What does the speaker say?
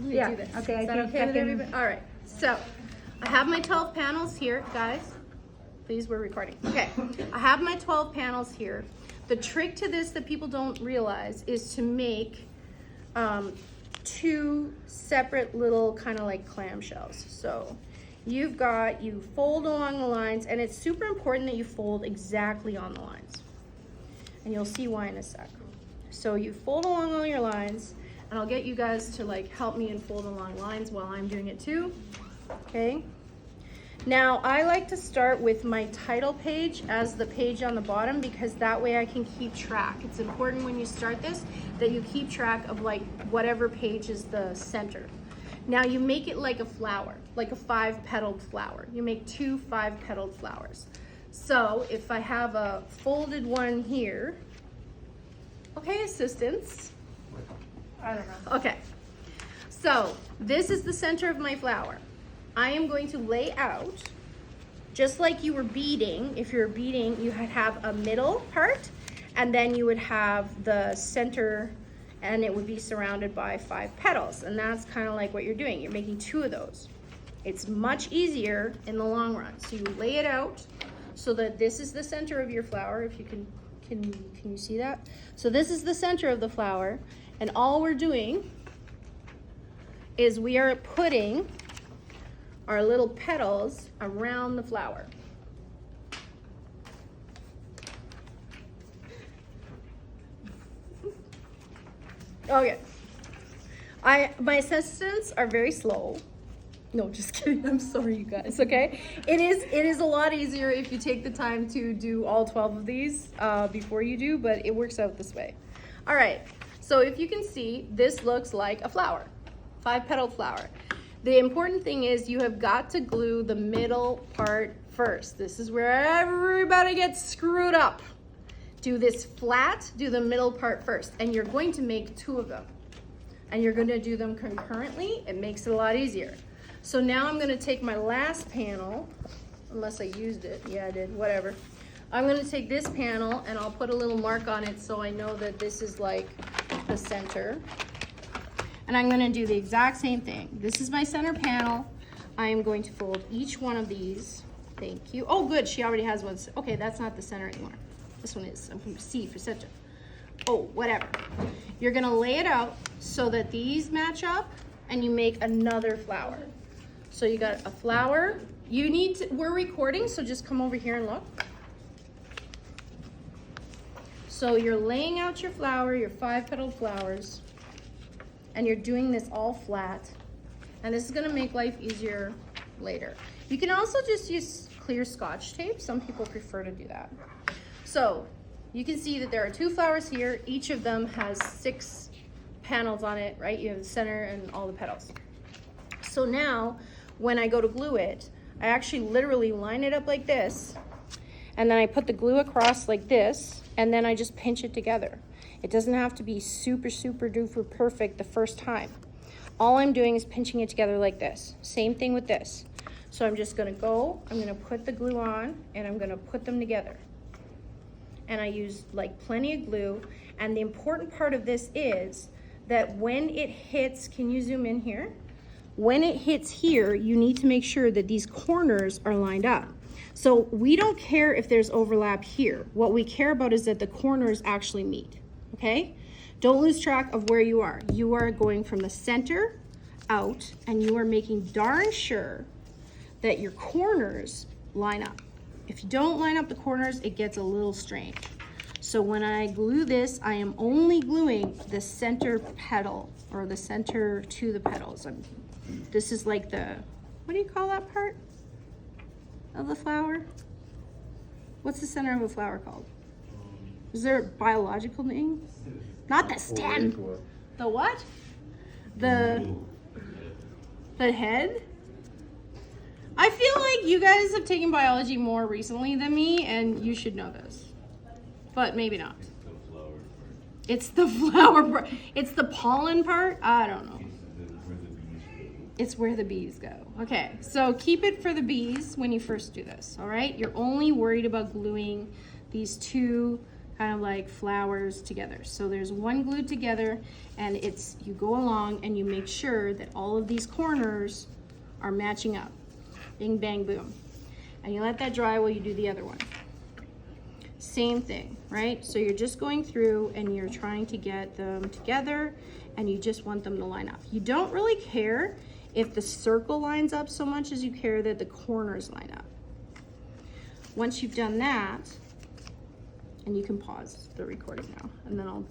Let me Yeah, do this. okay, Is that okay with everybody? All right. So I have my 12 panels here, guys. Please, we're recording. Okay, I have my 12 panels here. The trick to this that people don't realize is to make two separate little kind of like clamshells. So you fold along the lines, and it's super important that you fold exactly on the lines. And you'll see why in a sec. So you fold along all your lines, and I'll get you guys to like help me and fold along lines while I'm doing it too. Okay. Now I like to start with my title page as the page on the bottom, because that way I can keep track. It's important when you start this that you keep track of like whatever page is the center. Now you make it like a flower, like a 5-petaled flower. You make 2 5-petaled flowers. So if I have a folded one here, okay, assistants. I don't know. Okay, so this is the center of my flower. I am going to lay out, just like you were beading. If you were beading, you would have a middle part, and then you would have the center, and it would be surrounded by 5 petals. And that's kind of like what you're doing. You're making 2 of those. It's much easier in the long run. So you lay it out so that this is the center of your flower. If you can you see that? So this is the center of the flower, and all we're doing is we are putting our little petals around the flower. Okay. My assistants are very slow. No, just kidding. I'm sorry, you guys. Okay. It is a lot easier if you take the time to do all 12 of these before you do, but it works out this way. All right. So if you can see, this looks like a flower, 5-petaled flower. The important thing is you have got to glue the middle part first. This is where everybody gets screwed up. Do this flat, do the middle part first, and you're going to make 2 of them. And you're going to do them concurrently. It makes it a lot easier. So now I'm going to take my last panel, unless I used it. Yeah, I did, whatever. I'm going to take this panel and I'll put a little mark on it so I know that this is like the center. And I'm going to do the exact same thing. This is my center panel. I am going to fold each one of these. Thank you. Oh, good. She already has one. Okay, that's not the center anymore. This one is. I'm going to C for center. Oh, whatever. You're going to lay it out so that these match up, and you make another flower. So you got a flower. You need to, we're recording, so just come over here and look. So you're laying out your flower, your 5-petaled flowers, and you're doing this all flat. And this is gonna make life easier later. You can also just use clear Scotch tape. Some people prefer to do that. So you can see that there are 2 flowers here. Each of them has 6 panels on it, right? You have the center and all the petals. So now, when I go to glue it, I actually literally line it up like this, and then I put the glue across like this, and then I just pinch it together. It doesn't have to be super, super duper perfect the first time. All I'm doing is pinching it together like this. Same thing with this. So I'm just gonna go, I'm gonna put the glue on, and I'm gonna put them together. And I use like plenty of glue, and the important part of this is that when it hits, can you zoom in here? When it hits here, you need to make sure that these corners are lined up. So we don't care if there's overlap here. What we care about is that the corners actually meet, okay? Don't lose track of where you are. You are going from the center out, and you are making darn sure that your corners line up. If you don't line up the corners, it gets a little strange. So when I glue this, I am only gluing the center petal, or the center to the petals. This is like the, what do you call that part of the flower? What's the center of a flower called? Is there a biological name? Not the stem. The what? The head? I feel like you guys have taken biology more recently than me, and you should know this. But maybe not. It's the flower part. It's the pollen part? I don't know. It's where the bees go. Okay, so keep it for the bees when you first do this, all right? You're only worried about gluing these 2 kind of like flowers together. So there's one glued together, and you go along and you make sure that all of these corners are matching up. Bing, bang, boom. And you let that dry while you do the other one. Same thing, right? So you're just going through and you're trying to get them together, and you just want them to line up. You don't really care if the circle lines up so much as you care that the corners line up. Once you've done that, and you can pause the recording now, and then I'll